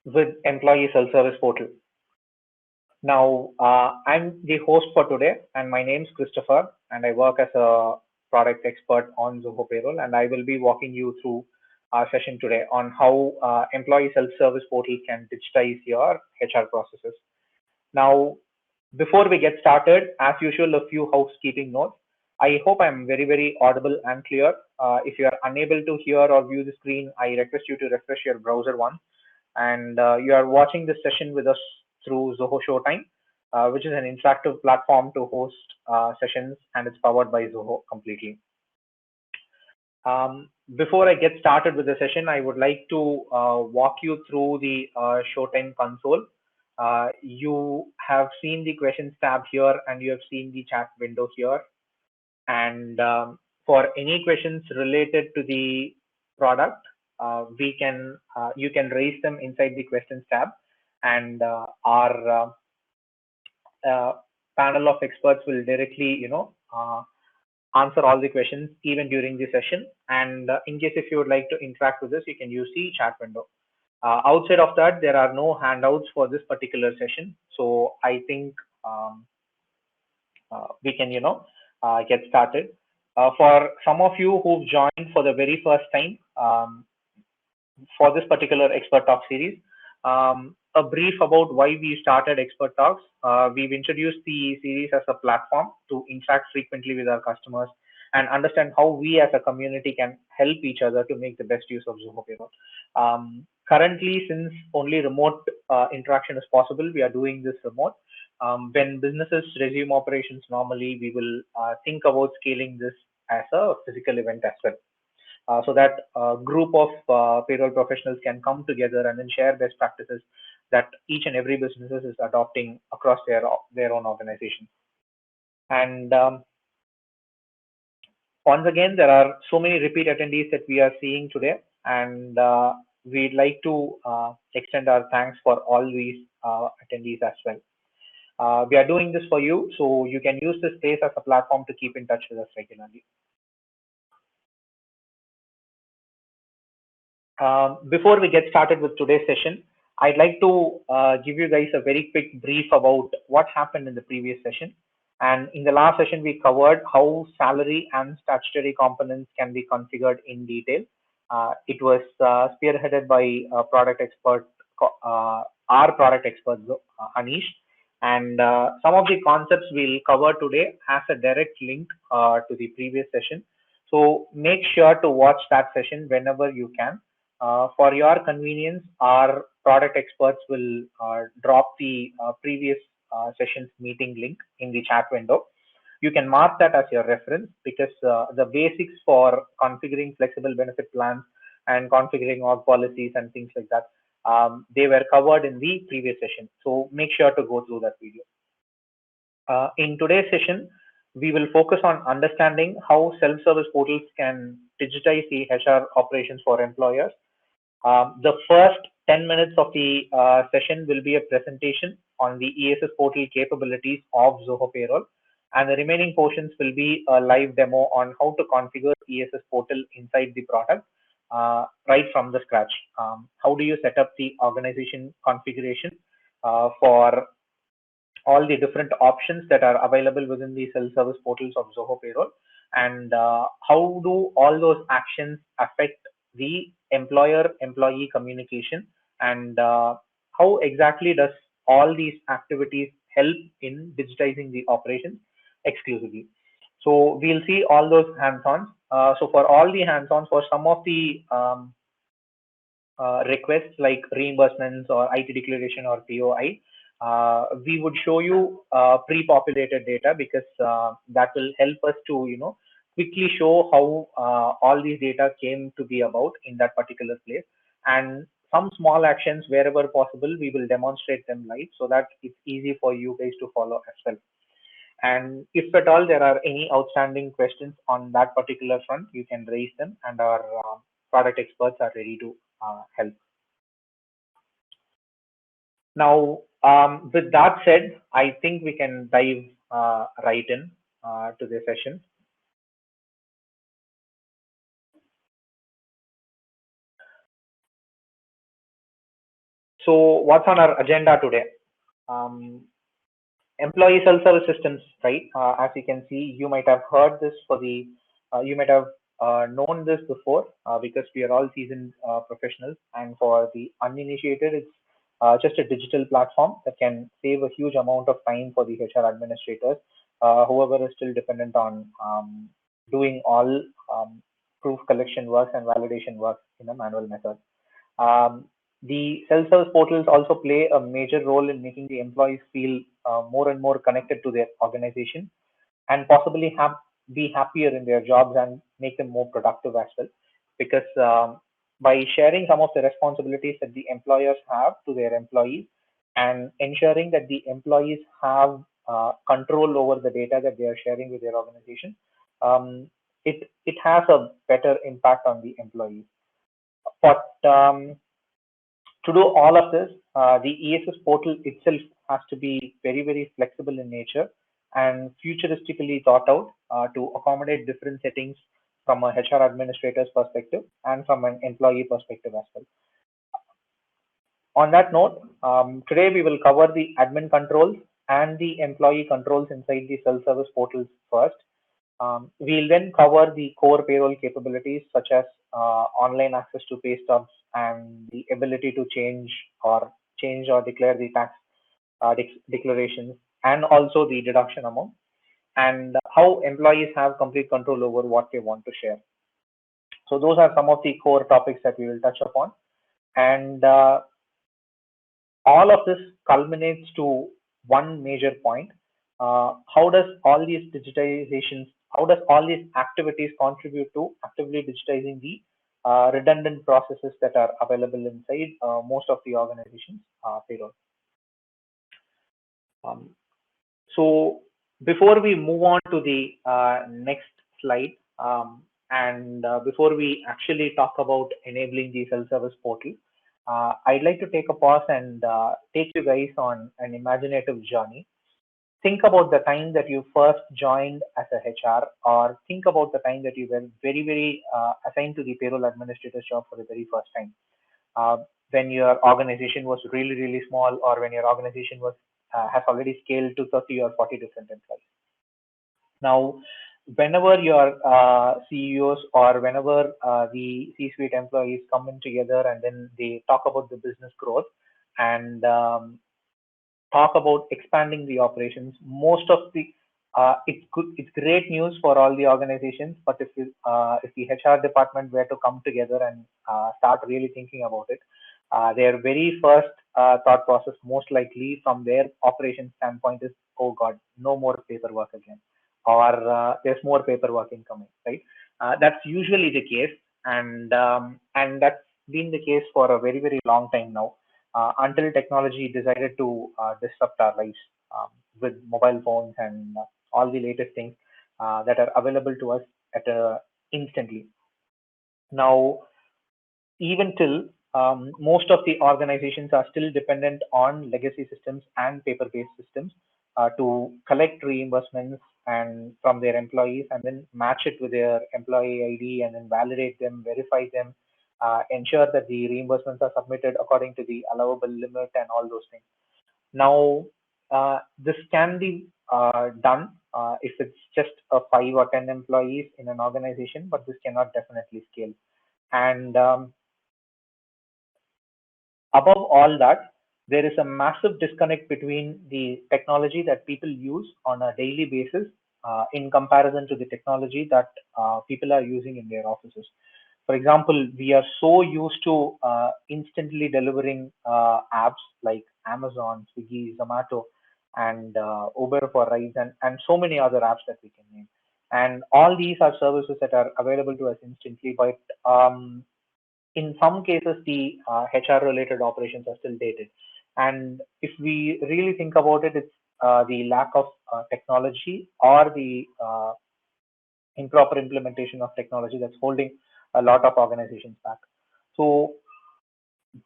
with Employee Self-Service Portal. Now, I'm the host for today, and my name is Christopher, and I work as a product expert on Zoho Payroll, and I will be walking you through our session today on how Employee Self-Service Portal can digitize your HR processes. Now, before we get started, as usual, a few housekeeping notes. I hope I'm very audible and clear. If you are unable to hear or view the screen, I request you to refresh your browser once. And you are watching this session with us through Zoho Showtime, which is an interactive platform to host sessions, and it's powered by Zoho completely. Before I get started with the session, I would like to walk you through the Showtime console. You have seen the questions tab here, and you have seen the chat window here. And for any questions related to the product, you can raise them inside the questions tab, and our panel of experts will directly, answer all the questions even during the session. And in case if you would like to interact with us, you can use the chat window. Outside of that, there are no handouts for this particular session, so I think we can, get started. For some of you who've joined for the very first time, for this particular Expert Talk series, a brief about why we started Expert Talks. We've introduced the series as a platform to interact frequently with our customers and understand how we as a community can help each other to make the best use of Zoho Payroll. Currently, since only remote interaction is possible, we are doing this remote. When businesses resume operations normally, we will think about scaling this as a physical event as well, so that a group of payroll professionals can come together and then share best practices that each and every business is adopting across their own organization. And once again, there are so many repeat attendees that we are seeing today, and we'd like to extend our thanks for all these attendees as well. We are doing this for you, so you can use this space as a platform to keep in touch with us regularly. Before we get started with today's session, I'd like to give you guys a very quick brief about what happened in the previous session. And in the last session, we covered how salary and statutory components can be configured in detail. It was spearheaded by product expert, our product expert, Anish. And some of the concepts we'll cover today has a direct link to the previous session. So make sure to watch that session whenever you can. For your convenience, our product experts will drop the previous session's meeting link in the chat window. You can mark that as your reference because the basics for configuring flexible benefit plans and configuring org policies and things like that, they were covered in the previous session. So make sure to go through that video. In today's session, we will focus on understanding how self-service portals can digitize the HR operations for employers. The first 10 minutes of the session will be a presentation on the ESS portal capabilities of Zoho Payroll, and the remaining portions will be a live demo on how to configure ESS portal inside the product right from the scratch. How do you set up the organization configuration for all the different options that are available within the self-service portals of Zoho Payroll, and how do all those actions affect the employer-employee communication, and how exactly does all these activities help in digitizing the operations exclusively. So we'll see all those hands-ons. So for all the hands-ons, for some of the requests like reimbursements or IT declaration or POI, we would show you pre-populated data because that will help us to quickly show how all these data came to be about in that particular place, and some small actions wherever possible we will demonstrate them live so that it's easy for you guys to follow as well. And if at all there are any outstanding questions on that particular front, you can raise them, and our product experts are ready to help. Now, with that said, I think we can dive right in to the session. So what's on our agenda today? Um, Employee self-service systems, right? As you can see, you might have heard this you might have known this before because we are all seasoned professionals. And for the uninitiated, it's just a digital platform that can save a huge amount of time for the HR administrators, whoever is still dependent on doing all proof collection work and validation work in a manual method. Um, the self-service portals also play a major role in making the employees feel more and more connected to their organization and possibly be happier in their jobs and make them more productive as well. Because by sharing some of the responsibilities that the employers have to their employees and ensuring that the employees have control over the data that they are sharing with their organization, it has a better impact on the employees. But to do all of this, the ESS portal itself has to be very, very flexible in nature and futuristically thought out to accommodate different settings from a HR administrator's perspective and from an employee perspective as well. On that note, today we will cover the admin controls and the employee controls inside the self-service portals first. We'll then cover the core payroll capabilities such as online access to pay stubs and the ability to change or declare the tax declarations and also the deduction amount and how employees have complete control over what they want to share. So those are some of the core topics that we will touch upon. And all of this culminates to one major point. How does all these digitizations, how does all these activities contribute to actively digitizing the redundant processes that are available inside most of the organizations' payroll? Um, so before we move on to the next slide, and before we actually talk about enabling the self-service portal, I'd like to take a pause and take you guys on an imaginative journey. Think about the time that you first joined as a HR, or think about the time that you were very, very assigned to the payroll administrator's job for the very first time. Uh, when your organization was really, really small, or when your organization was has already scaled to 30 or 40 different employees. Now, whenever your CEOs or whenever the C-suite employees come in together and then they talk about the business growth and talk about expanding the operations, most of the it's great news for all the organizations. But if the HR department were to come together and start really thinking about it, their very first thought process, most likely from their operations standpoint, is, oh God, no more paperwork again, or there's more paperwork incoming, right? That's usually the case, and that's been the case for a very, very long time now, until technology decided to disrupt our lives um, with mobile phones and all the latest things that are available to us at instantly. Now, even till most of the organizations are still dependent on legacy systems and paper-based systems to collect reimbursements and from their employees and then match it with their employee ID and then validate them, verify them, ensure that the reimbursements are submitted according to the allowable limit and all those things. Now, this can be done if it's just a 5 or 10 employees in an organization, but this cannot definitely scale. And above all that, there is a massive disconnect between the technology that people use on a daily basis in comparison to the technology that people are using in their offices. For example, we are so used to instantly delivering apps like Amazon, Swiggy, Zomato, and Uber for rides, and so many other apps that we can name. And all these are services that are available to us instantly, but in some cases, the HR related operations are still dated. And if we really think about it, it's the lack of technology or the improper implementation of technology that's holding a lot of organizations back. So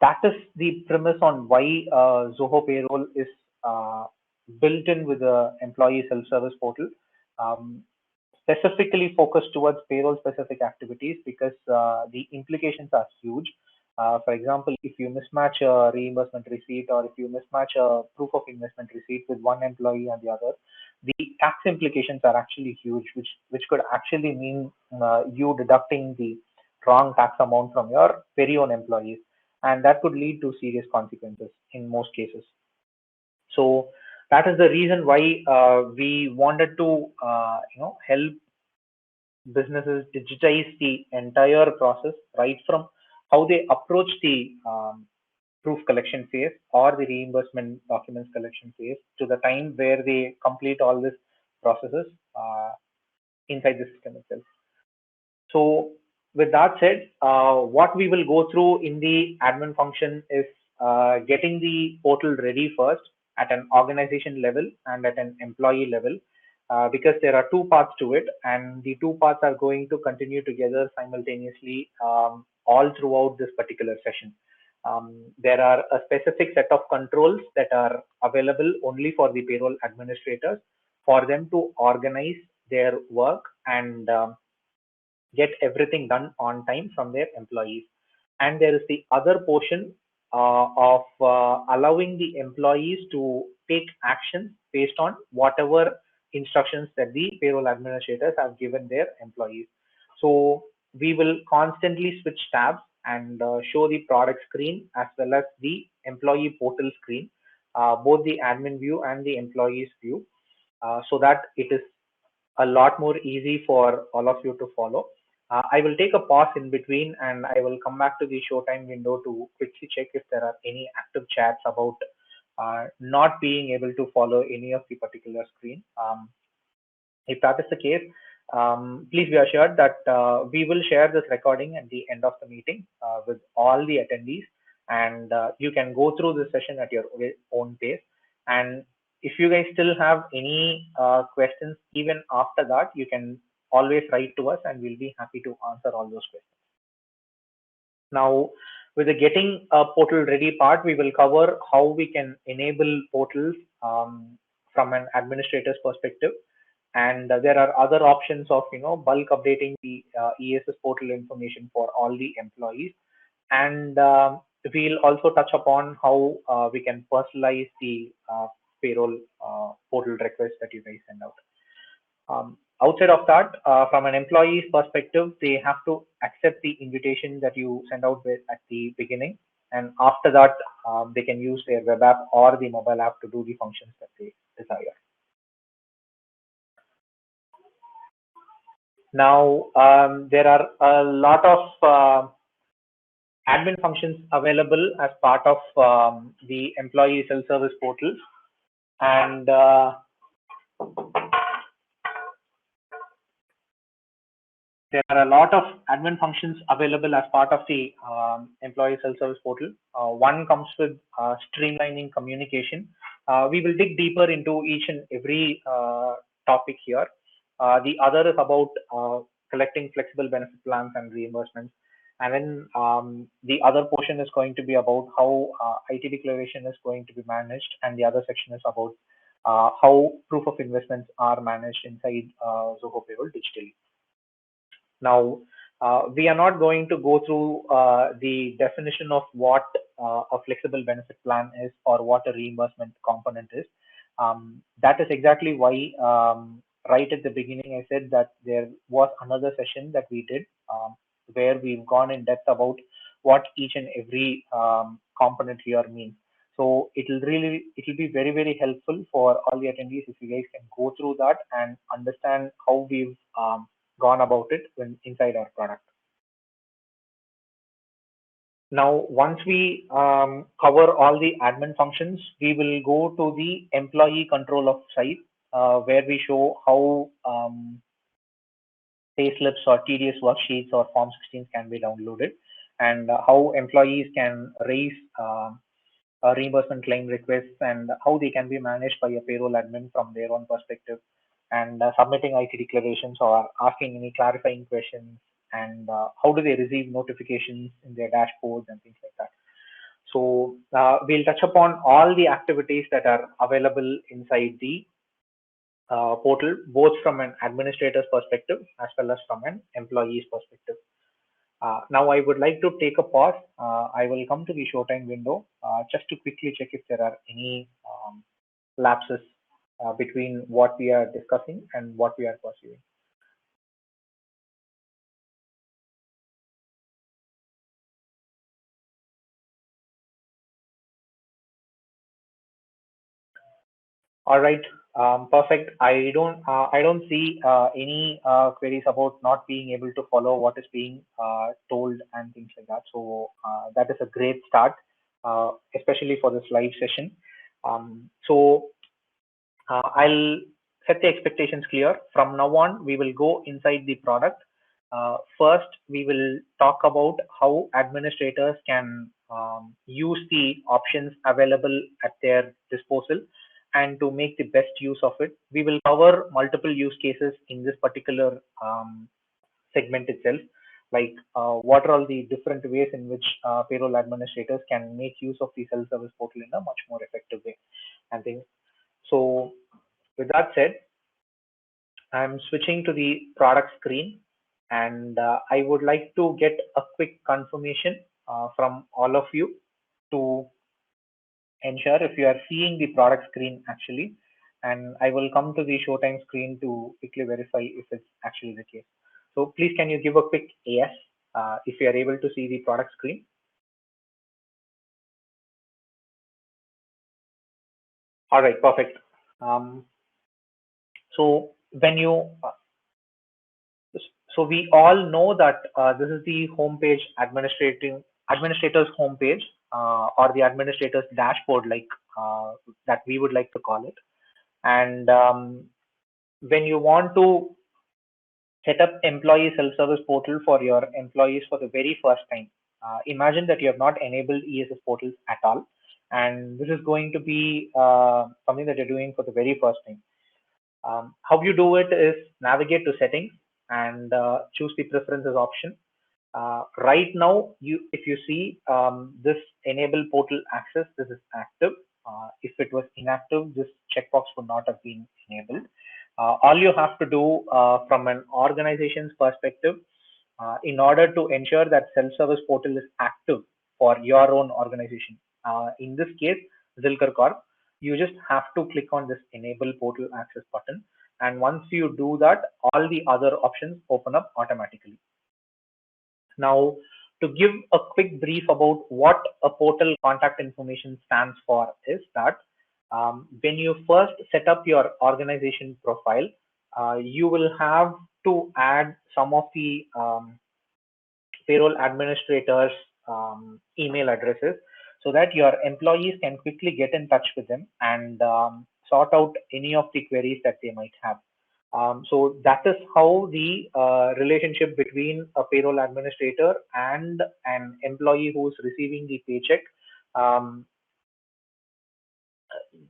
that is the premise on why Zoho Payroll is uh, built in with the employee self-service portal, um, specifically focused towards payroll-specific activities because the implications are huge. For example, if you mismatch a reimbursement receipt or if you mismatch a proof of investment receipt with one employee and the other, the tax implications are actually huge, which could actually mean you deducting the wrong tax amount from your very own employees, and that could lead to serious consequences in most cases. So that is the reason why we wanted to help businesses digitize the entire process, right from how they approach the proof collection phase or the reimbursement documents collection phase to the time where they complete all these processes inside the system itself. So with that said, what we will go through in the admin function is getting the portal ready first at an organization level and at an employee level, because there are two parts to it, and the two parts are going to continue together simultaneously all throughout this particular session. There are a specific set of controls that are available only for the payroll administrators for them to organize their work and get everything done on time from their employees. And there is the other portion of allowing the employees to take action based on whatever instructions that the payroll administrators have given their employees. So we will constantly switch tabs and show the product screen as well as the employee portal screen, both the admin view and the employees view, so that it is a lot more easy for all of you to follow. I will take a pause in between and I will come back to the showtime window to quickly check if there are any active chats about not being able to follow any of the particular screen. If that is the case, please be assured that we will share this recording at the end of the meeting with all the attendees, and you can go through this session at your own pace. And if you guys still have any questions even after that, you can always write to us and we'll be happy to answer all those questions. Now, with the getting a portal ready part, we will cover how we can enable portals from an administrator's perspective. And there are other options of bulk updating the ESS portal information for all the employees. And we'll also touch upon how we can personalize the payroll portal request that you guys send out. Outside of that, from an employee's perspective, they have to accept the invitation that you send out with at the beginning. And after that, they can use their web app or the mobile app to do the functions that they desire. Now, there are a lot of admin functions available as part of the employee self-service portals, and there are a lot of admin functions available as part of the employee self-service portal. One comes with streamlining communication. We will dig deeper into each and every topic here. The other is about collecting flexible benefit plans and reimbursements. And then the other portion is going to be about how IT declaration is going to be managed. And the other section is about how proof of investments are managed inside Zoho Payroll digitally. Now, we are not going to go through the definition of what a flexible benefit plan is or what a reimbursement component is. That is exactly why right at the beginning I said that there was another session that we did where we've gone in depth about what each and every component here means. So it'll be very, very helpful for all the attendees if you guys can go through that and understand how we've gone about it inside our product. Now, once we cover all the admin functions, we will go to the employee control of site, where we show how pay slips or TDS worksheets or Form 16s can be downloaded, and how employees can raise reimbursement claim requests and how they can be managed by a payroll admin from their own perspective, and submitting IT declarations or asking any clarifying questions, and how do they receive notifications in their dashboards and things like that. So we'll touch upon all the activities that are available inside the portal, both from an administrator's perspective as well as from an employee's perspective. Now I would like to take a pause. I will come to the showtime window just to quickly check if there are any lapses between what we are discussing and what we are pursuing. All right, perfect. I don't see any queries about not being able to follow what is being told and things like that. So that is a great start, especially for this live session. So I'll set the expectations clear. From now on, we will go inside the product. First, we will talk about how administrators can use the options available at their disposal and to make the best use of it. We will cover multiple use cases in this particular segment itself, like what are all the different ways in which payroll administrators can make use of the self-service portal in a much more effective way and things. So with that said, I'm switching to the product screen, and I would like to get a quick confirmation from all of you to ensure if you are seeing the product screen actually, and I will come to the showtime screen to quickly verify if it's actually the case. So please can you give a quick yes if you are able to see the product screen? All right, perfect. Um, so when you So we all know that this is the homepage administrators homepage or the administrators dashboard, like that we would like to call it. And when you want to set up employee self-service portal for your employees for the very first time, imagine that you have not enabled ESS portals at all, and this is going to be something that you're doing for the very first time. How you do it is navigate to settings and choose the preferences option. Right now, if you see this enable portal access, this is active. If it was inactive, this checkbox would not have been enabled. All you have to do from an organization's perspective, in order to ensure that self-service portal is active for your own organization. In this case, Zilker Corp, you just have to click on this enable portal access button. And once you do that, all the other options open up automatically. Now, to give a quick brief about what a portal contact information stands for is that when you first set up your organization profile, you will have to add some of the payroll administrators email addresses so that your employees can quickly get in touch with them and sort out any of the queries that they might have. So that is how the relationship between a payroll administrator and an employee who is receiving the paycheck. Um,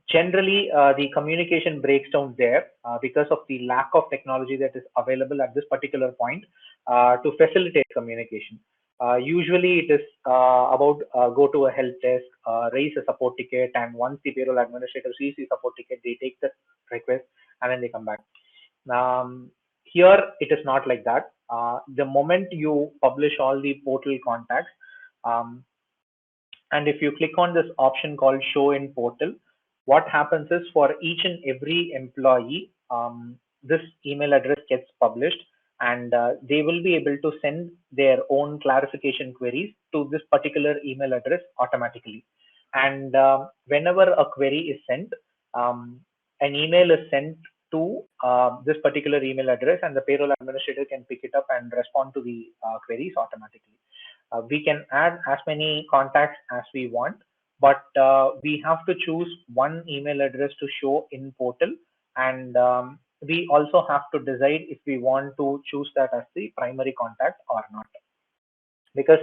Generally, the communication breaks down there because of the lack of technology that is available at this particular point to facilitate communication. Usually, it is about go to a help desk, raise a support ticket, and once the payroll administrator sees the support ticket, they take the request and then they come back. Here, it is not like that. The moment you publish all the portal contacts, um, and if you click on this option called show in portal, what happens is for each and every employee, this email address gets published and they will be able to send their own clarification queries to this particular email address automatically. And whenever a query is sent, an email is sent to this particular email address and the payroll administrator can pick it up and respond to the queries automatically. We can add as many contacts as we want, but we have to choose one email address to show in portal, and we also have to decide if we want to choose that as the primary contact or not. Because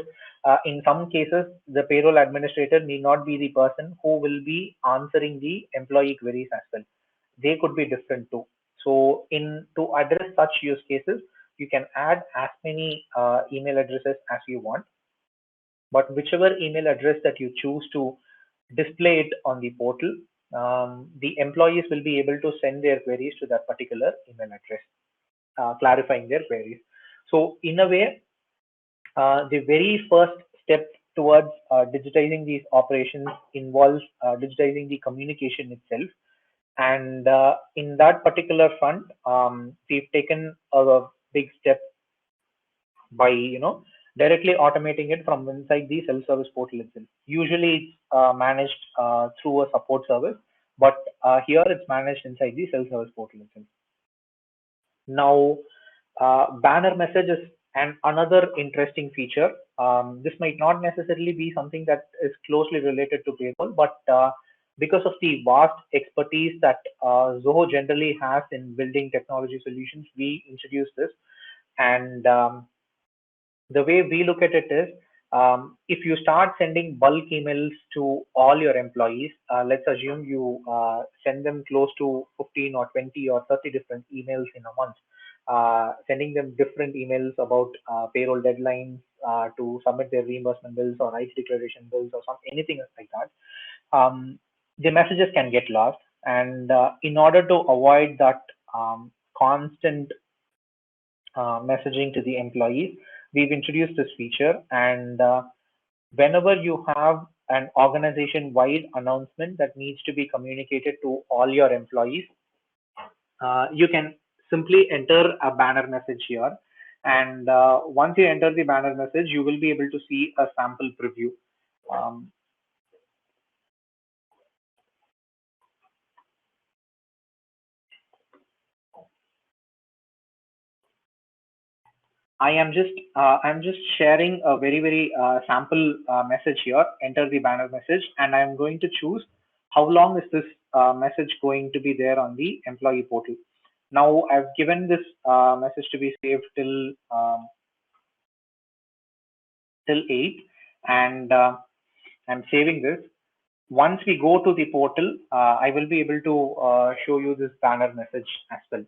in some cases, the payroll administrator need not be the person who will be answering the employee queries as well. They could be different too. So in to address such use cases, you can add as many email addresses as you want, but whichever email address that you choose to display it on the portal, the employees will be able to send their queries to that particular email address, clarifying their queries. So in a way, The very first step towards digitizing these operations involves digitizing the communication itself. And in that particular front, we've taken a big step by directly automating it from inside the self-service portal itself. Usually, it's managed through a support service, but here it's managed inside the self-service portal itself. Now, banner message is another interesting feature. This might not necessarily be something that is closely related to payroll, but because of the vast expertise that Zoho generally has in building technology solutions, we introduced this. And the way we look at it is, if you start sending bulk emails to all your employees, let's assume you send them close to 15 or 20 or 30 different emails in a month, sending them different emails about payroll deadlines, to submit their reimbursement bills or IT declaration bills or anything like that. The messages can get lost, and in order to avoid that constant messaging to the employees, we've introduced this feature. And whenever you have an organization-wide announcement that needs to be communicated to all your employees, you can simply enter a banner message here. And once you enter the banner message, you will be able to see a sample preview. Um, I'm just sharing a very sample message here. Enter the banner message, and I'm going to choose how long is this message going to be there on the employee portal. Now I've given this message to be saved till 8, and I'm saving this. Once we go to the portal, I will be able to show you this banner message as well.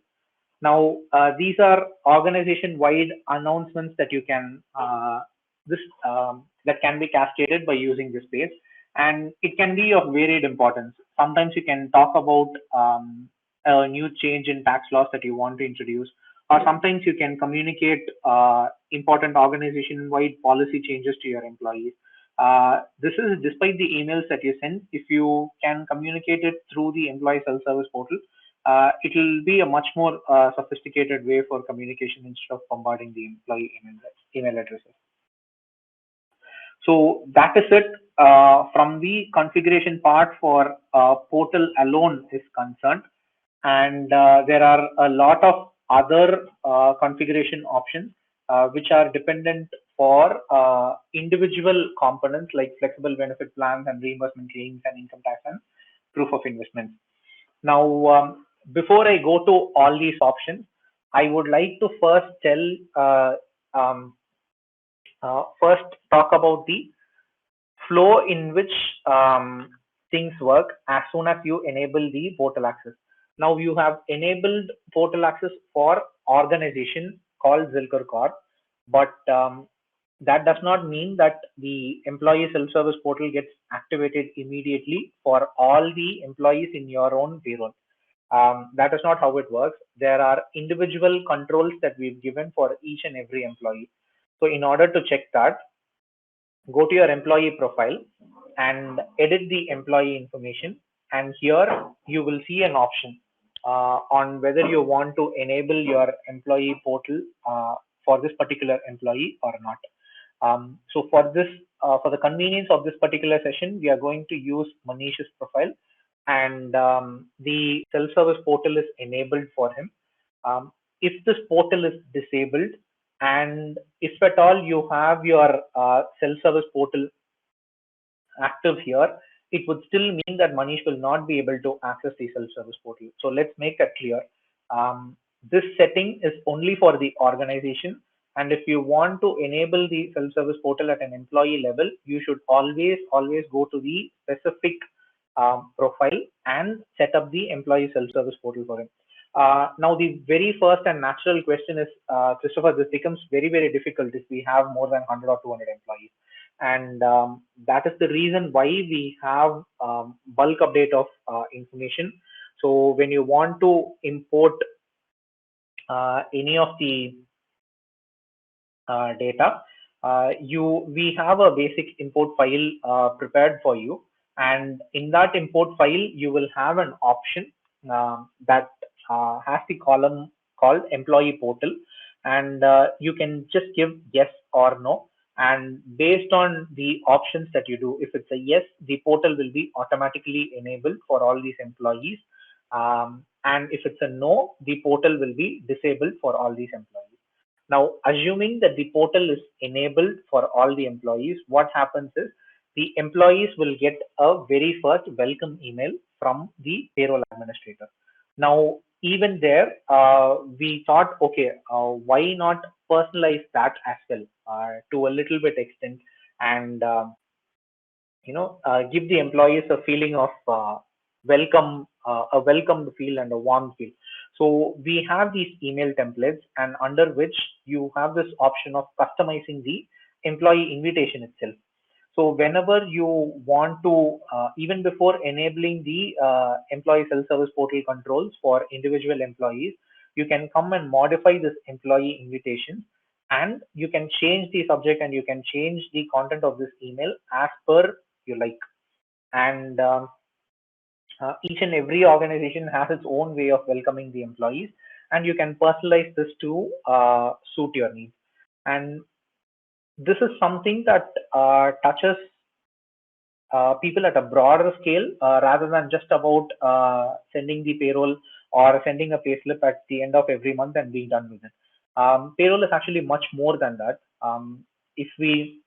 Now, these are organization-wide announcements that you can that can be cascaded by using this page, and it can be of varied importance. Sometimes you can talk about a new change in tax laws that you want to introduce, or sometimes you can communicate important organization-wide policy changes to your employees. This is despite the emails that you send. If you can communicate it through the employee self-service portal, it will be a much more sophisticated way for communication instead of bombarding the employee email addresses. So that is it from the configuration part for portal alone is concerned. And there are a lot of other configuration options which are dependent for individual components like flexible benefit plans and reimbursement claims and income tax and proof of investment. Now, before I go to all these options, I would like to um, first talk about the flow in which things work as soon as you enable the portal access. Now you have enabled portal access for organization called Zilker Corp, but that does not mean that the employee self-service portal gets activated immediately for all the employees in your own payroll. That is not how it works. There are individual controls that we've given for each and every employee. So in order to check that, go to your employee profile and edit the employee information. And here you will see an option on whether you want to enable your employee portal for this particular employee or not. So for the convenience of this particular session, we are going to use Manish's profile, and the self-service portal is enabled for him. If this portal is disabled, and if at all you have your self-service portal active here, it would still mean that Manish will not be able to access the self-service portal. So let's make that clear. This setting is only for the organization. And if you want to enable the self-service portal at an employee level, you should always go to the specific profile and set up the employee self-service portal for him. Now, the very first and natural question is, Christopher, this becomes very difficult if we have more than 100 or 200 employees. And that is the reason why we have bulk update of information. So when you want to import any of the data, we have a basic import file prepared for you, and in that import file you will have an option that has the column called employee portal, and you can just give yes or no, and based on the options that you do, if it's a yes, the portal will be automatically enabled for all these employees, and if it's a no, the portal will be disabled for all these employees. Now, assuming that the portal is enabled for all the employees, what happens is the employees will get a very first welcome email from the payroll administrator. Now, even there, we thought, okay, why not personalize that as well to a little bit extent, and give the employees a feeling of welcome, a welcomed feel and a warm feel. So we have these email templates, and under which you have this option of customizing the employee invitation itself. So whenever you want to, even before enabling the employee self-service portal controls for individual employees, you can come and modify this employee invitation, and you can change the subject and you can change the content of this email as per you like. And each and every organization has its own way of welcoming the employees, and you can personalize this to suit your needs. And this is something that touches people at a broader scale rather than just about sending the payroll or sending a payslip at the end of every month and being done with it. Payroll is actually much more than that. If we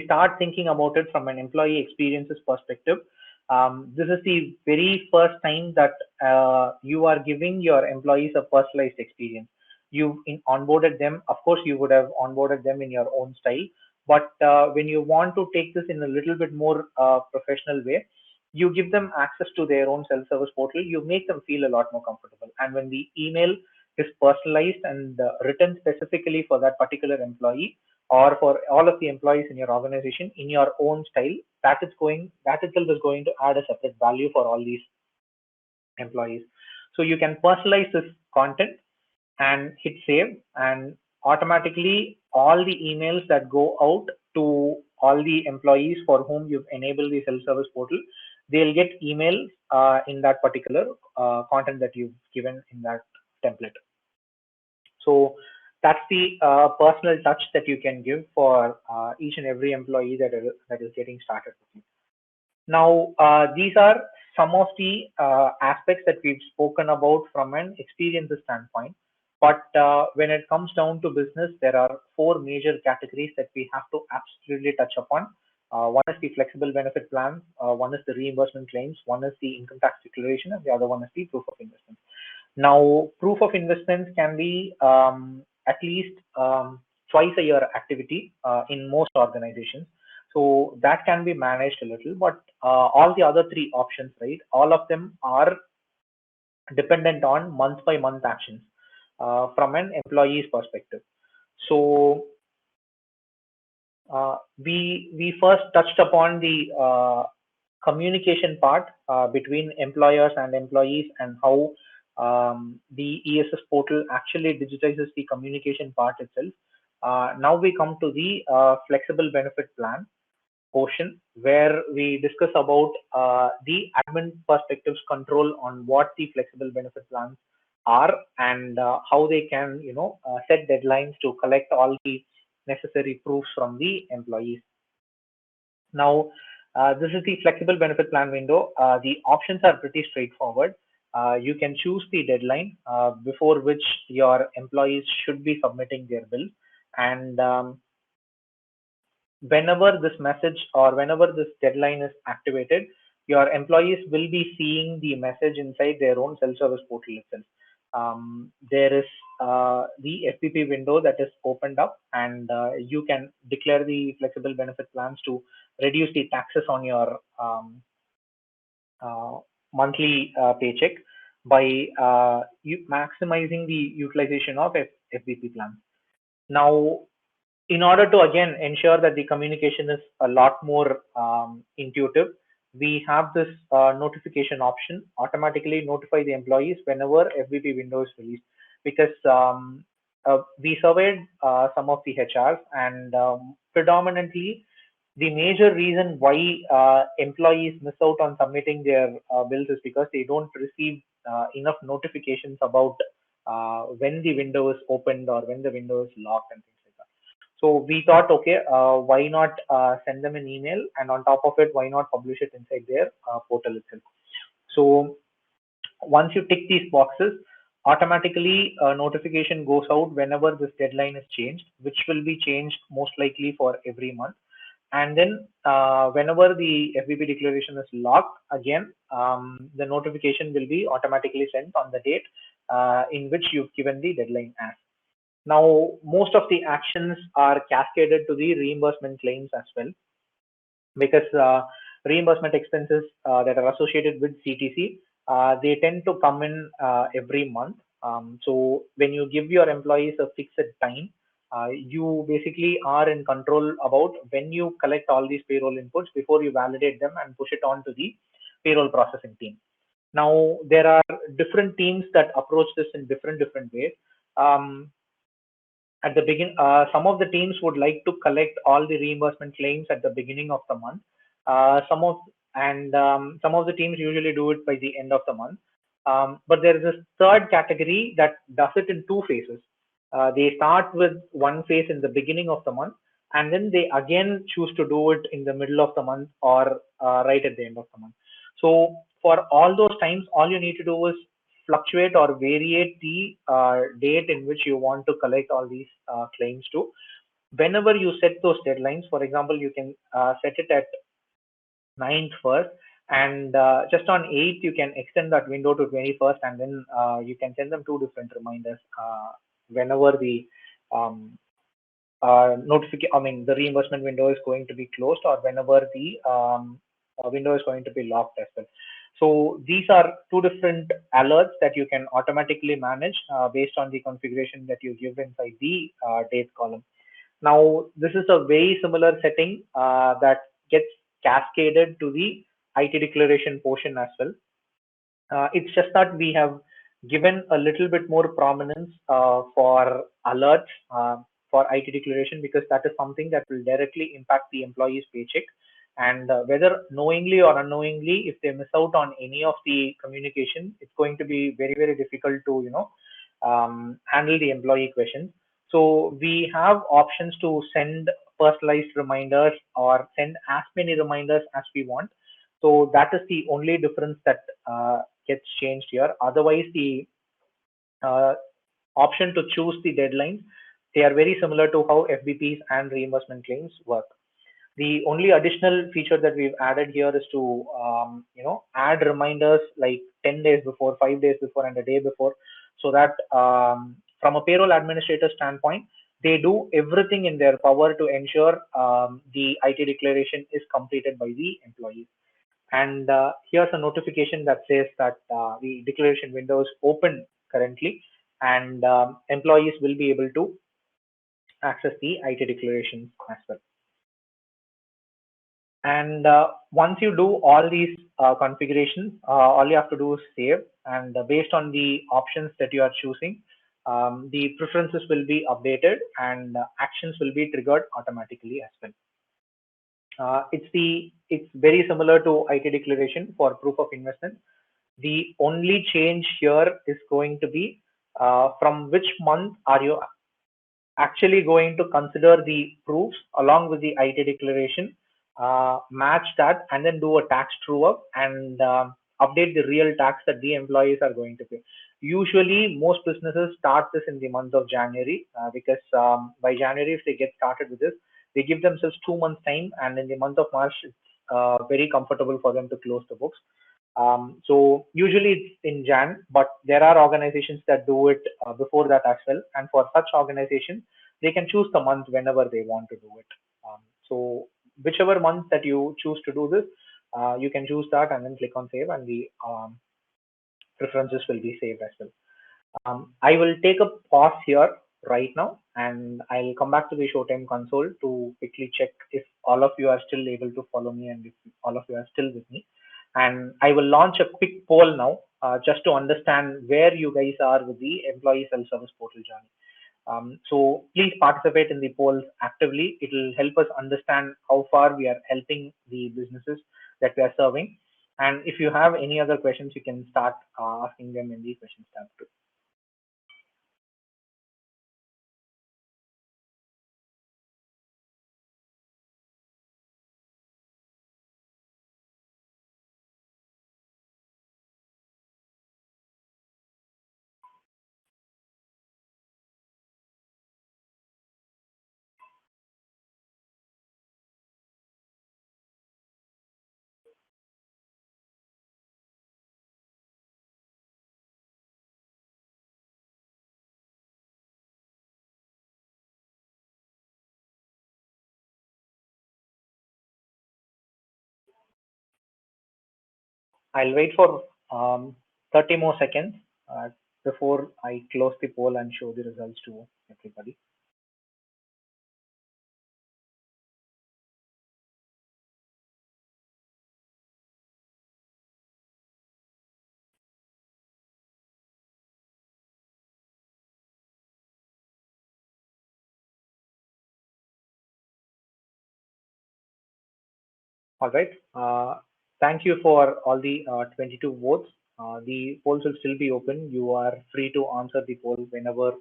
start thinking about it from an employee experiences perspective, this is the very first time that you are giving your employees a personalized experience. You've onboarded them. Of course, you would have onboarded them in your own style. But when you want to take this in a little bit more professional way, you give them access to their own self-service portal. You make them feel a lot more comfortable. And when the email is personalized and written specifically for that particular employee, or for all of the employees in your organization in your own style, that itself is going to add a separate value for all these employees. So you can personalize this content and hit save, and automatically all the emails that go out to all the employees for whom you've enabled the self-service portal, they'll get emails in that particular content that you've given in that template. So that's the personal touch that you can give for each and every employee that is getting started with you. Now, these are some of the aspects that we've spoken about from an experiences standpoint. But when it comes down to business, there are four major categories that we have to absolutely touch upon. One is the flexible benefit plan, one is the reimbursement claims, one is the income tax declaration, and the other one is the proof of investment. Now, proof of investments can be at least twice a year activity in most organizations. So that can be managed a little, but all the other three options, right? All of them are dependent on month by month actions from an employee's perspective. So we first touched upon the communication part between employers and employees, and how the ESS portal actually digitizes the communication part itself. Now we come to the flexible benefit plan portion, where we discuss about the admin perspectives control on what the flexible benefit plans are, and how they can set deadlines to collect all the necessary proofs from the employees. Now, this is the flexible benefit plan window. The options are pretty straightforward. You can choose the deadline before which your employees should be submitting their bill, and whenever this message or whenever this deadline is activated, your employees will be seeing the message inside their own self-service portal itself. There is the FPP window that is opened up, and you can declare the flexible benefit plans to reduce the taxes on your monthly paycheck by maximizing the utilization of FBP plans. Now, in order to again ensure that the communication is a lot more intuitive, we have this notification option, automatically notify the employees whenever FBP window is released. Because we surveyed some of the HRs, and predominantly the major reason why employees miss out on submitting their bills is because they don't receive enough notifications about when the window is opened or when the window is locked and things like that. So we thought, okay, why not send them an email, and on top of it, why not publish it inside their portal itself? So once you tick these boxes, automatically a notification goes out whenever this deadline is changed, which will be changed most likely for every month. And then whenever the FBP declaration is locked, again, the notification will be automatically sent on the date in which you've given the deadline as. Now, most of the actions are cascaded to the reimbursement claims as well, because reimbursement expenses that are associated with CTC, they tend to come in every month. So when you give your employees a fixed time, you basically are in control about when you collect all these payroll inputs before you validate them and push it on to the payroll processing team. Now, there are different teams that approach this in different ways. At the begin, some of the teams would like to collect all the reimbursement claims at the beginning of the month. Some of the teams usually do it by the end of the month. But there is a third category that does it in two phases. They start with one phase in the beginning of the month, and then they again choose to do it in the middle of the month or right at the end of the month. So for all those times, all you need to do is fluctuate or variate the date in which you want to collect all these claims to. Whenever you set those deadlines, for example, you can set it at 9th first, and just on 8th, you can extend that window to 21st, and then you can send them two different reminders whenever the the reimbursement window is going to be closed, or whenever the window is going to be locked as well. So these are two different alerts that you can automatically manage based on the configuration that you give inside the date column. Now, this is a very similar setting that gets cascaded to the IT declaration portion as well. It's just that we have given a little bit more prominence for alerts for IT declaration, because that is something that will directly impact the employee's paycheck. And whether knowingly or unknowingly, if they miss out on any of the communication, it's going to be very difficult to handle the employee questions. So we have options to send personalized reminders or send as many reminders as we want. So that is the only difference that gets changed here. Otherwise, the option to choose the deadlines, they are very similar to how FBPs and reimbursement claims work. The only additional feature that we've added here is to add reminders like 10 days before, 5 days before, and a day before, so that from a payroll administrator standpoint, they do everything in their power to ensure the IT declaration is completed by the employees. And here's a notification that says that the declaration window is open currently, and employees will be able to access the IT declarations as well. And once you do all these configurations, all you have to do is save, and based on the options that you are choosing, the preferences will be updated, and actions will be triggered automatically as well. It's very similar to IT declaration for proof of investment. The only change here is going to be from which month are you actually going to consider the proofs along with the IT declaration, match that, and then do a tax true up and update the real tax that the employees are going to pay. Usually, most businesses start this in the month of January because by January, if they get started with this, they give themselves 2 months time, and in the month of March, it's very comfortable for them to close the books. So usually it's in Jan, but there are organizations that do it before that as well. And for such organizations, they can choose the month whenever they want to do it. So whichever month that you choose to do this, you can choose that and then click on save, and the preferences will be saved as well. I will take a pause here right now, and I'll come back to the Showtime console to quickly check if all of you are still able to follow me and if all of you are still with me. And I will launch a quick poll now just to understand where you guys are with the employee self-service portal journey. So please participate in the polls actively. It will help us understand how far we are helping the businesses that we are serving. And if you have any other questions, you can start asking them in the questions tab too. I'll wait for 30 more seconds before I close the poll and show the results to everybody. All right. Thank you for all the 22 votes. The polls will still be open. You are free to answer the poll whenever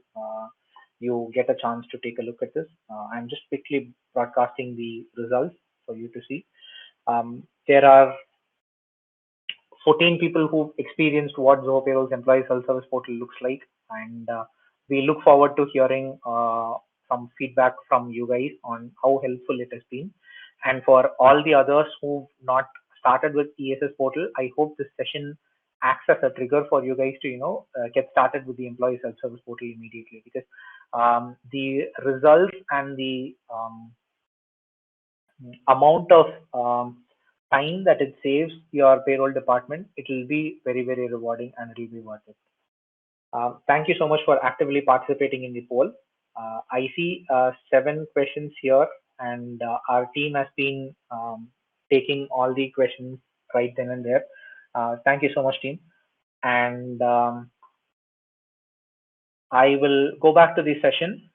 you get a chance to take a look at this. I'm just quickly broadcasting the results for you to see. There are 14 people who experienced what Zoho Payroll's employee self-service portal looks like, and we look forward to hearing some feedback from you guys on how helpful it has been. And for all the others who've not started with ESS Portal, I hope this session acts as a trigger for you guys to get started with the employee self-service portal immediately, because the results and the amount of time that it saves your payroll department, it will be very, very rewarding, and it will be worth it. Thank you so much for actively participating in the poll. I see 7 questions here, and our team has been taking all the questions right then and there. Thank you so much, team. And I will go back to the session.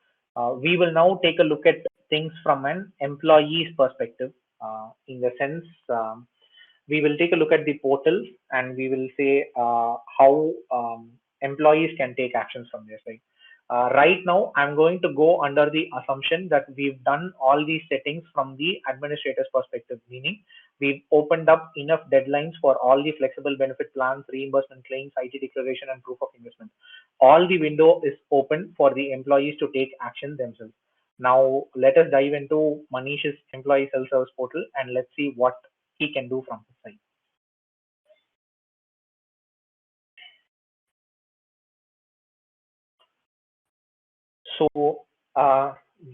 We will now take a look at things from an employee's perspective, in the sense we will take a look at the portal, and we will say how employees can take actions from their side. Right now, I'm going to go under the assumption that we've done all these settings from the administrator's perspective, meaning we've opened up enough deadlines for all the flexible benefit plans, reimbursement claims, IT declaration, and proof of investment. All the window is open for the employees to take action themselves. Now, let us dive into Manish's employee self-service portal, and let's see what he can do from his side. So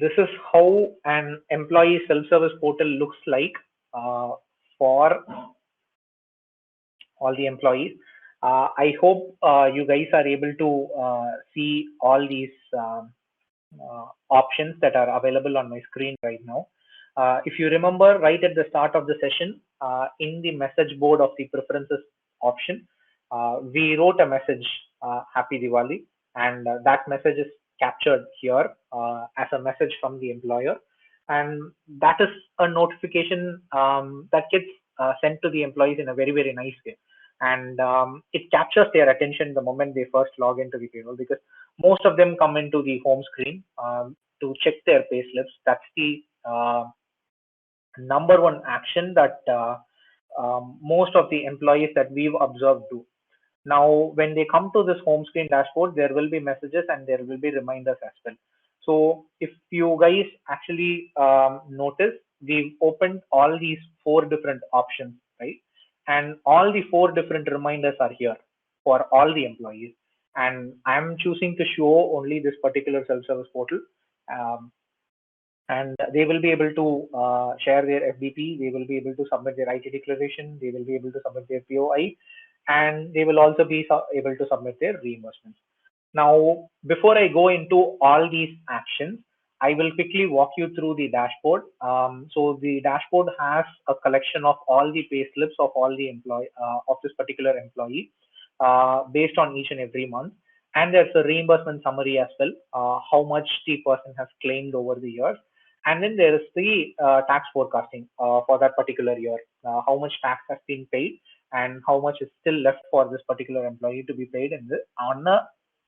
this is how an employee self-service portal looks like for all the employees. I hope you guys are able to see all these options that are available on my screen right now. If you remember, right at the start of the session, in the message board of the preferences option, we wrote a message, Happy Diwali, and that message is captured here as a message from the employer, and that is a notification that gets sent to the employees in a very, very nice way, and it captures their attention the moment they first log into the payroll, because most of them come into the home screen to check their pay slips. That's the number one action that most of the employees that we've observed do. Now, when they come to this home screen dashboard, there will be messages and there will be reminders as well. So if you guys actually notice, we've opened all these 4 different options, right? And all the 4 different reminders are here for all the employees. And I'm choosing to show only this particular self-service portal. And they will be able to share their FDP, they will be able to submit their IT declaration, they will be able to submit their POI, and they will also be able to submit their reimbursements. Now, before I go into all these actions, I will quickly walk you through the dashboard. So the dashboard has a collection of all the pay slips of all the employee of this particular employee based on each and every month. And there's a reimbursement summary as well, how much the person has claimed over the years. And then there is the tax forecasting for that particular year, how much tax has been paid and how much is still left for this particular employee to be paid in the on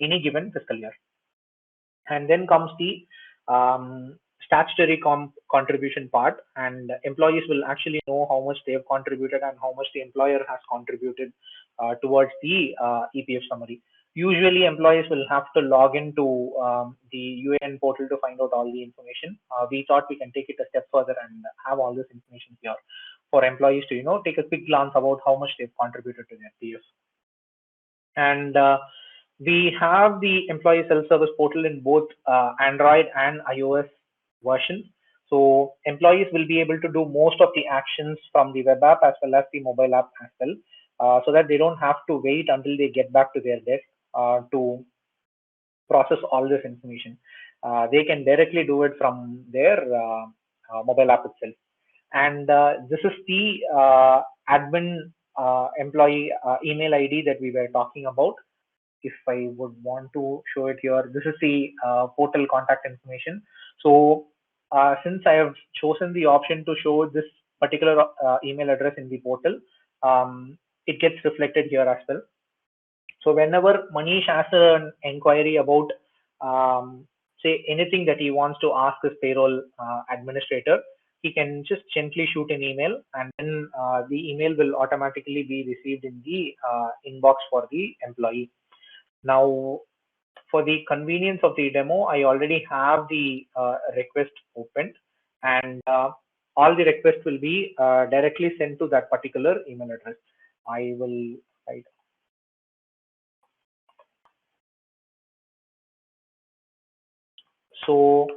any given fiscal year. And then comes the statutory contribution part, and employees will actually know how much they have contributed and how much the employer has contributed towards the EPF summary. Usually employees will have to log into the UN portal to find out all the information. We thought we can take it a step further and have all this information here for employees to take a quick glance about how much they've contributed to their PF. And we have the employee self-service portal in both Android and iOS versions. So employees will be able to do most of the actions from the web app as well as the mobile app as well, so that they don't have to wait until they get back to their desk to process all this information. They can directly do it from their mobile app itself. And this is the admin employee email ID that we were talking about. If I would want to show it here, this is the portal contact information. So since I have chosen the option to show this particular email address in the portal, it gets reflected here as well. So whenever Manish has an inquiry about, say, anything that he wants to ask his payroll administrator, he can just gently shoot an email, and then the email will automatically be received in the inbox for the employee. Now, for the convenience of the demo, I already have the request opened, and all the requests will be directly sent to that particular email address. I will write. So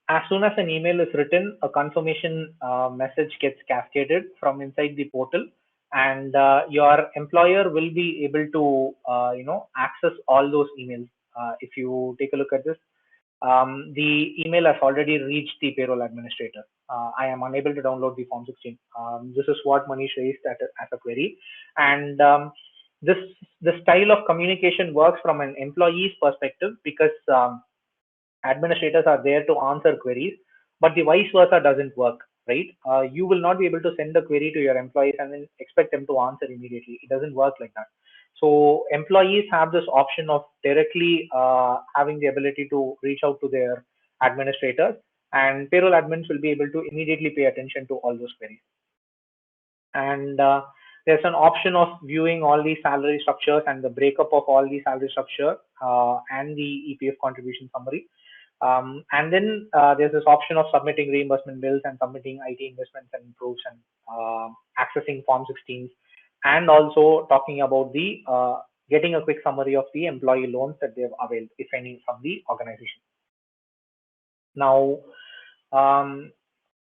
as soon as an email is written, a confirmation message gets cascaded from inside the portal, and your employer will be able to access all those emails. If you take a look at this, the email has already reached the payroll administrator. I am unable to download the Form 16. This is what Manish raised as a query, and this style of communication works from an employee's perspective because administrators are there to answer queries, but the vice versa doesn't work, right? You will not be able to send a query to your employees and then expect them to answer immediately. It doesn't work like that. So employees have this option of directly having the ability to reach out to their administrators, and payroll admins will be able to immediately pay attention to all those queries. And there's an option of viewing all the salary structures and the breakup of all the salary structure and the EPF contribution summary. And then there's this option of submitting reimbursement bills and submitting IT investments and proofs and accessing Form 16s, and also talking about the getting a quick summary of the employee loans that they've availed, if any, from the organization. Now,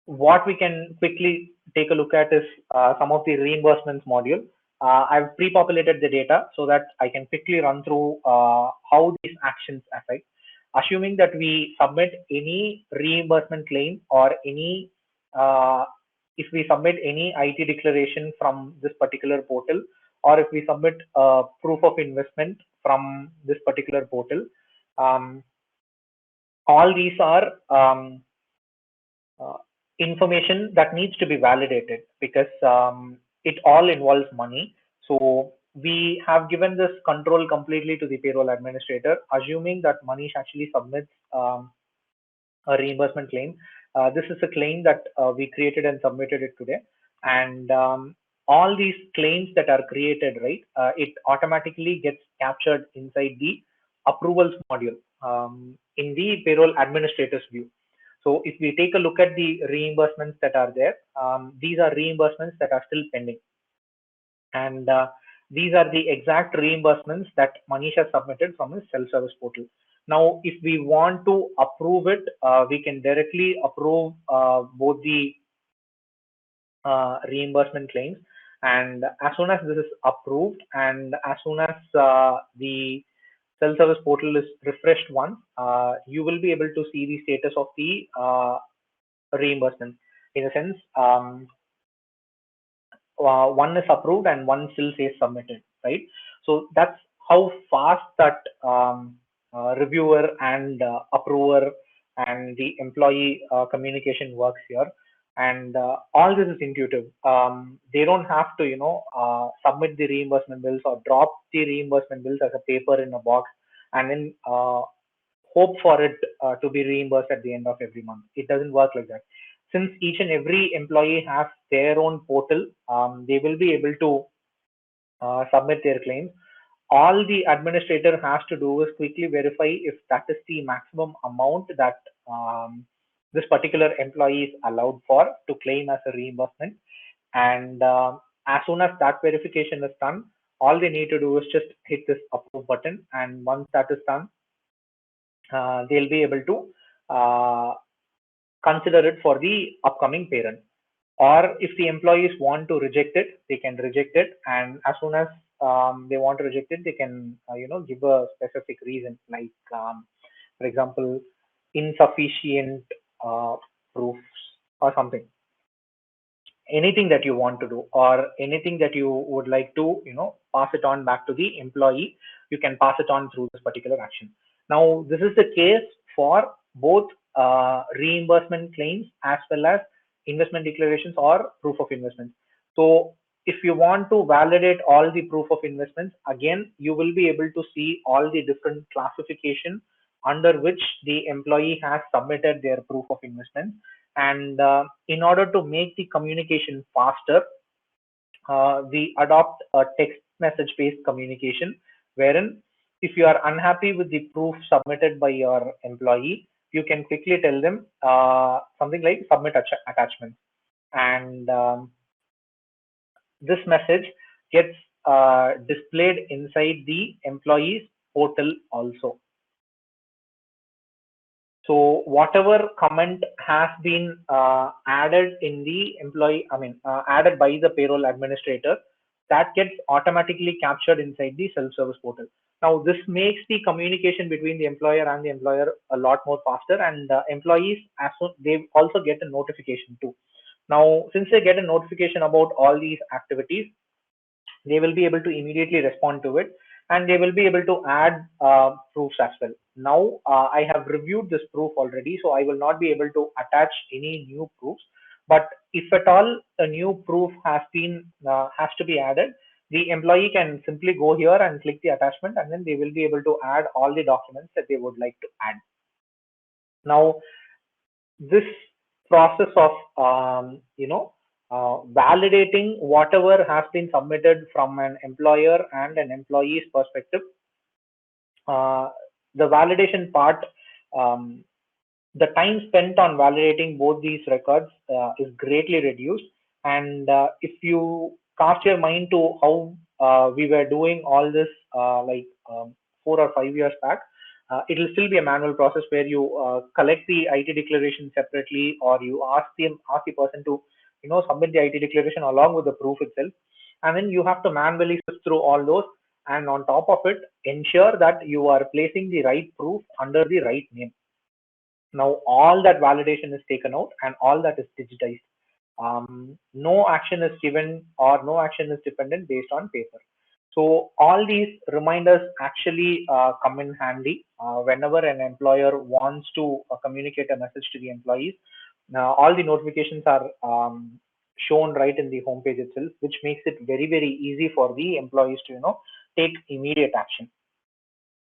what we can quickly take a look at is some of the reimbursements module. I've pre-populated the data so that I can quickly run through how these actions affect. Assuming that we submit any reimbursement claim or any, if we submit any IT declaration from this particular portal, or if we submit proof of investment from this particular portal, all these are information that needs to be validated because it all involves money. So we have given this control completely to the payroll administrator, assuming that Manish actually submits a reimbursement claim. This is a claim that we created and submitted it today. And all these claims that are created, right, it automatically gets captured inside the approvals module in the payroll administrator's view. So if we take a look at the reimbursements that are there, these are reimbursements that are still pending. And these are the exact reimbursements that Manish has submitted from his self-service portal. Now, if we want to approve it, we can directly approve both the reimbursement claims. And as soon as this is approved, and as soon as the self-service portal is refreshed once, you will be able to see the status of the reimbursement. In a sense, one is approved and one still says submitted, right? So that's how fast that reviewer and approver and the employee communication works here. And all this is intuitive. They don't have to, submit the reimbursement bills or drop the reimbursement bills as a paper in a box and then hope for it to be reimbursed at the end of every month. It doesn't work like that. Since each and every employee has their own portal, they will be able to submit their claims. All the administrator has to do is quickly verify if that is the maximum amount that this particular employee is allowed for to claim as a reimbursement. And as soon as that verification is done, all they need to do is just hit this approve button. And once that is done, they'll be able to consider it for the upcoming parent. Or if the employees want to reject it, they can reject it. And as soon as they want to reject it, they can, give a specific reason, like, for example, insufficient proofs or something. Anything that you want to do, or anything that you would like to, pass it on back to the employee, you can pass it on through this particular action. Now, this is the case for both reimbursement claims as well as investment declarations or proof of investments. So if you want to validate all the proof of investments, again, you will be able to see all the different classification under which the employee has submitted their proof of investment. And in order to make the communication faster, we adopt a text message based communication, wherein if you are unhappy with the proof submitted by your employee, you can quickly tell them something like submit attachment. And this message gets displayed inside the employee's portal also. So whatever comment has been added in the added by the payroll administrator, that gets automatically captured inside the self-service portal. Now, this makes the communication between the employer and the employer a lot more faster, and employees, as soon, they also get a notification too. Now, since they get a notification about all these activities, they will be able to immediately respond to it, and they will be able to add proofs as well. Now, I have reviewed this proof already, so I will not be able to attach any new proofs. But if at all a new proof has to be added, the employee can simply go here and click the attachment, and then they will be able to add all the documents that they would like to add. Now, this process of validating whatever has been submitted from an employer and an employee's perspective, the validation part, the time spent on validating both these records is greatly reduced. And if you cast your mind to how we were doing all this 4 or 5 years back, it will still be a manual process where you collect the IT declaration separately, or you ask the person to submit the IT declaration along with the proof itself, and then you have to manually sift through all those, and on top of it, ensure that you are placing the right proof under the right name. Now all that validation is taken out and all that is digitized. No action is given or no action is dependent based on paper. So all these reminders actually come in handy whenever an employer wants to communicate a message to the employees. All the notifications are shown right in the homepage itself, which makes it very, very easy for the employees to take immediate action.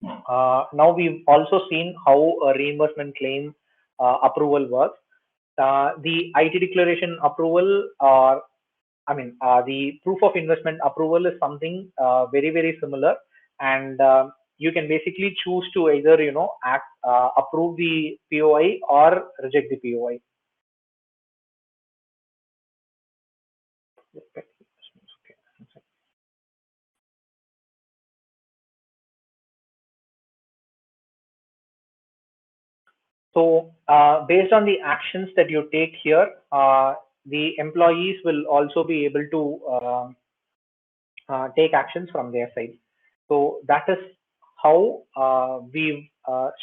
Now we've also seen how a reimbursement claim approval works. The IT declaration approval, or the proof of investment approval, is something very, very similar, and you can basically choose to either approve the POI or reject the POI. So based on the actions that you take here, the employees will also be able to take actions from their side. So that is how we've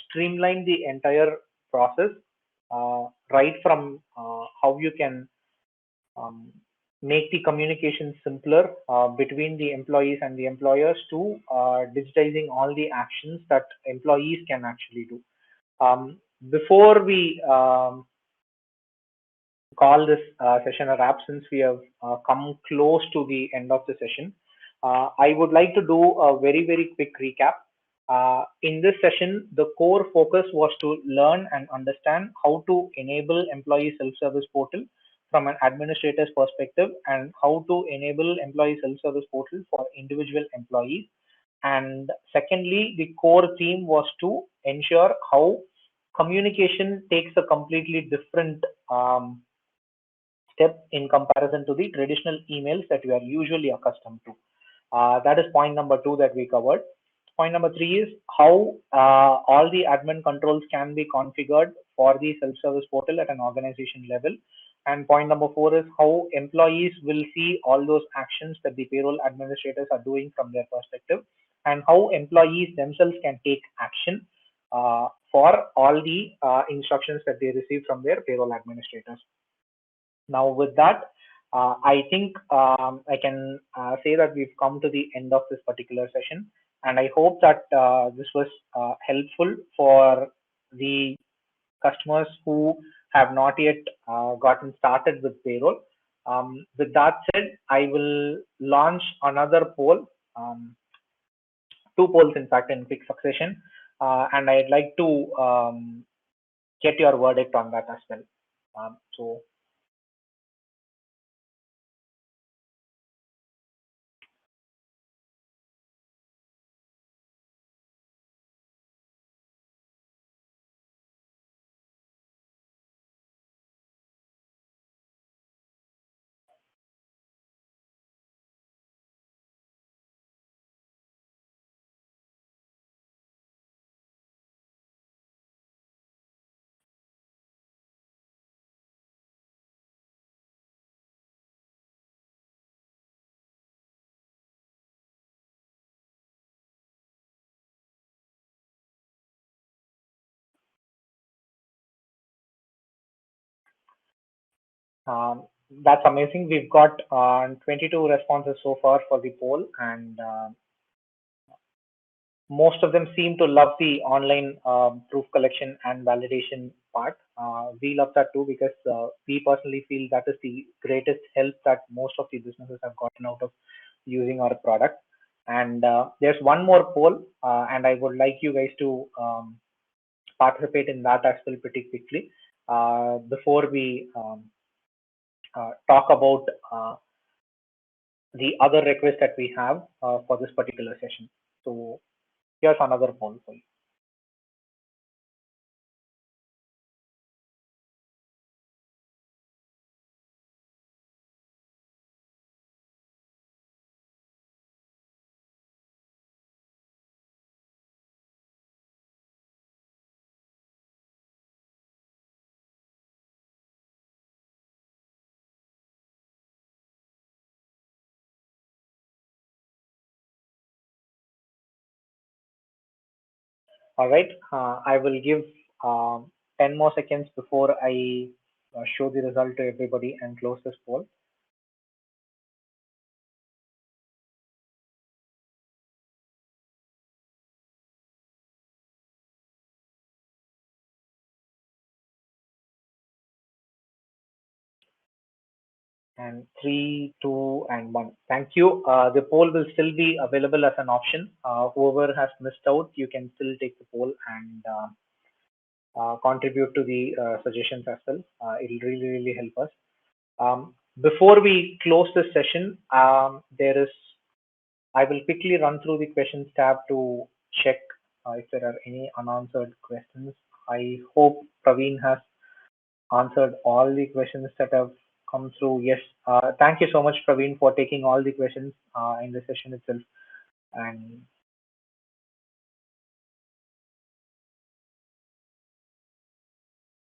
streamlined the entire process, right from how you can make the communication simpler between the employees and the employers to digitizing all the actions that employees can actually do. Before we call this session a wrap, since we have come close to the end of the session, I would like to do a very quick recap. In this session, the core focus was to learn and understand how to enable employee self-service portal from an administrator's perspective, and how to enable employee self-service portal for individual employees. And secondly, the core theme was to ensure how communication takes a completely different step in comparison to the traditional emails that we are usually accustomed to. That is point number two that we covered. Point number three is how all the admin controls can be configured for the self-service portal at an organization level. And point number four is how employees will see all those actions that the payroll administrators are doing from their perspective, and how employees themselves can take action for all the instructions that they receive from their payroll administrators. Now, with that, I think I can say that we've come to the end of this particular session, and I hope that this was helpful for the customers who have not yet gotten started with payroll. With that said, I will launch another poll, two polls in fact, in quick succession, and I'd like to get your verdict on that as well. So that's amazing. We've got 22 responses so far for the poll, and most of them seem to love the online proof collection and validation part. We love that too, because we personally feel that is the greatest help that most of the businesses have gotten out of using our product. And there's one more poll, and I would like you guys to participate in that as well pretty quickly before we talk about the other request that we have for this particular session. So here's another poll for you. All right, I will give 10 more seconds before I show the result to everybody and close this poll. And 3, 2, and 1. Thank you. The poll will still be available as an option. Whoever has missed out, you can still take the poll and contribute to the suggestions as well. It'll really help us. Before we close this session, I will quickly run through the questions tab to check if there are any unanswered questions. I hope Praveen has answered all the questions that have come through. Yes, thank you so much, Praveen, for taking all the questions in the session itself. And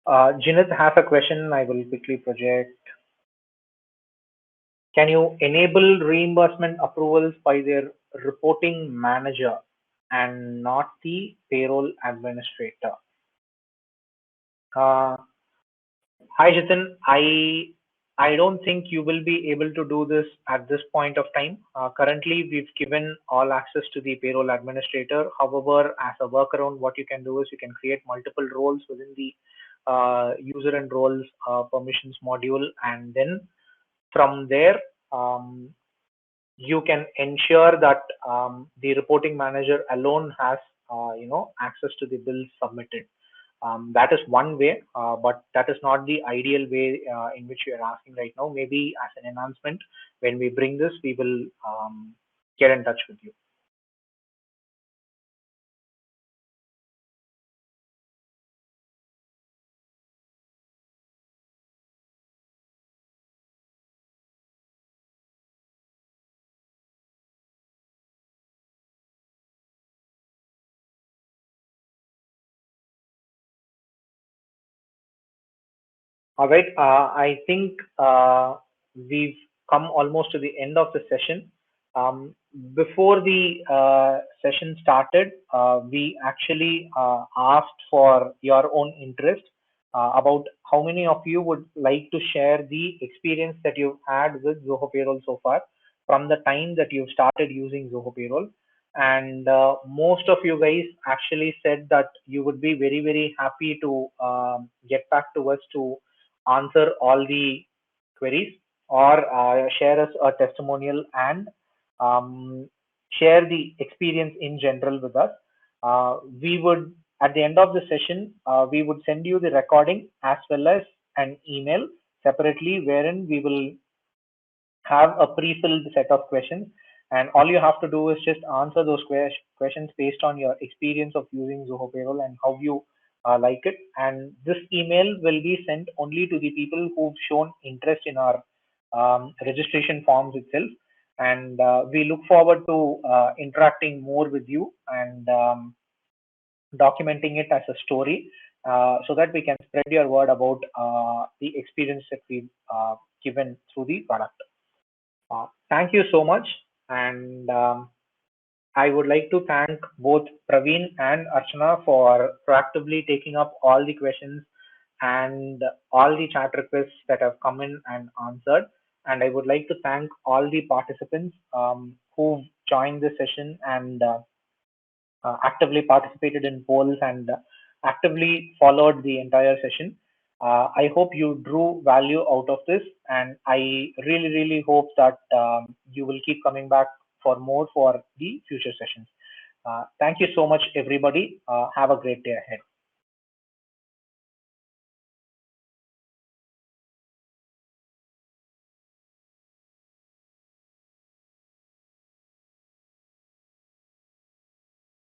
Jinith has a question. I will quickly project. Can you enable reimbursement approvals by their reporting manager and not the payroll administrator? Hi, Jitin. I I don't think you will be able to do this at this point of time. Currently, we've given all access to the payroll administrator. However, as a workaround, what you can do is you can create multiple roles within the user and roles permissions module, and then from there, um, you can ensure that the reporting manager alone has access to the bills submitted. That is one way, but that is not the ideal way in which you are asking right now. Maybe as an enhancement, when we bring this, we will get in touch with you. All right. I think we've come almost to the end of the session. Before the session started, we actually asked for your own interest about how many of you would like to share the experience that you've had with Zoho Payroll so far from the time that you've started using Zoho Payroll. And most of you guys actually said that you would be very, very happy to get back to us to answer all the queries or share us a testimonial and um, share the experience in general with us. We would, at the end of the session, we would send you the recording as well as an email separately, wherein we will have a pre-filled set of questions, and all you have to do is just answer those questions based on your experience of using Zoho Payroll and how you like it. And this email will be sent only to the people who've shown interest in our registration forms itself. And we look forward to interacting more with you and documenting it as a story so that we can spread your word about the experience that we've given through the product. Thank you so much. And I would like to thank both Praveen and Archana for proactively taking up all the questions and all the chat requests that have come in and answered. And I would like to thank all the participants who joined the session and actively participated in polls and actively followed the entire session. I hope you drew value out of this, and I really, really hope that you will keep coming back for more for the future sessions. Thank you so much, everybody. Have a great day ahead.